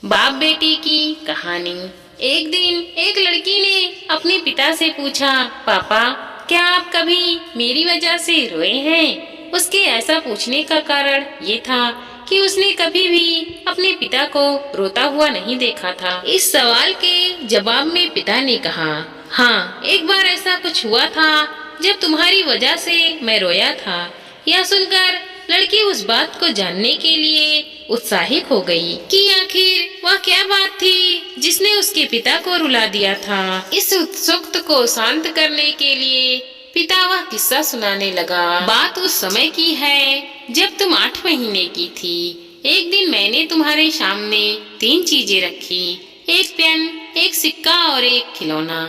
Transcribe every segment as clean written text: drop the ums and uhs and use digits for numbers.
बाप बेटी की कहानी। एक दिन एक लड़की ने अपने पिता से पूछा, पापा क्या आप कभी मेरी वजह से रोए हैं? उसके ऐसा पूछने का कारण ये था कि उसने कभी भी अपने पिता को रोता हुआ नहीं देखा था। इस सवाल के जवाब में पिता ने कहा, हाँ, एक बार ऐसा कुछ हुआ था जब तुम्हारी वजह से मैं रोया था। यह सुनकर लड़की उस बात को जानने के लिए उत्साहित हो गई कि आखिर वह क्या बात थी जिसने उसके पिता को रुला दिया था। इस उत्सुकता को शांत करने के लिए पिता वह किस्सा सुनाने लगा। बात उस समय की है जब तुम 8 महीने की थी। एक दिन मैंने तुम्हारे सामने 3 चीजें रखी, एक पेन, एक सिक्का और एक खिलौना।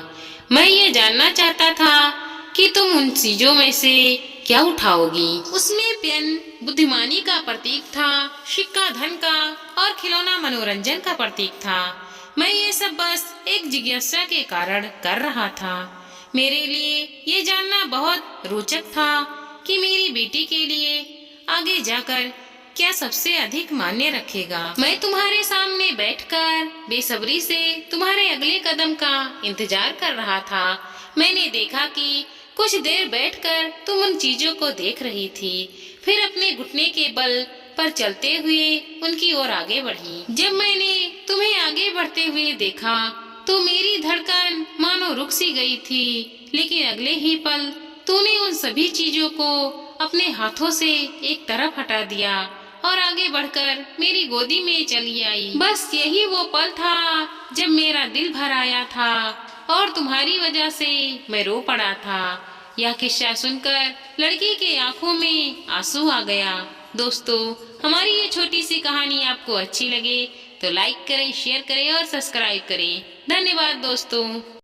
मैं ये जानना चाहता था कि तुम उन चीजों में से क्या उठाओगी। उसमें पेन बुद्धिमानी का प्रतीक था, सिक्का धन का और खिलौना मनोरंजन का प्रतीक था। मैं ये सब बस एक जिज्ञासा के कारण कर रहा था। मेरे लिए ये जानना बहुत रोचक था कि मेरी बेटी के लिए आगे जाकर क्या सबसे अधिक मायने रखेगा। मैं तुम्हारे सामने बैठकर बेसब्री से तुम्हारे अगले कदम का इंतजार कर रहा था। मैंने देखा कि कुछ देर बैठकर तुम उन चीजों को देख रही थी, फिर अपने घुटने के बल पर चलते हुए उनकी ओर आगे बढ़ी। जब मैंने तुम्हें आगे बढ़ते हुए देखा तो मेरी धड़कन मानो रुक सी गई थी, लेकिन अगले ही पल तूने उन सभी चीजों को अपने हाथों से एक तरफ हटा दिया और आगे बढ़कर मेरी गोदी में चली आई। बस यही वो पल था जब मेरा दिल भर आया था और तुम्हारी वजह से मैं रो पड़ा था। यह किस्सा सुनकर लड़की के आंखों में आंसू आ गया। दोस्तों, हमारी ये छोटी सी कहानी आपको अच्छी लगे तो लाइक करें, शेयर करें और सब्सक्राइब करें। धन्यवाद दोस्तों।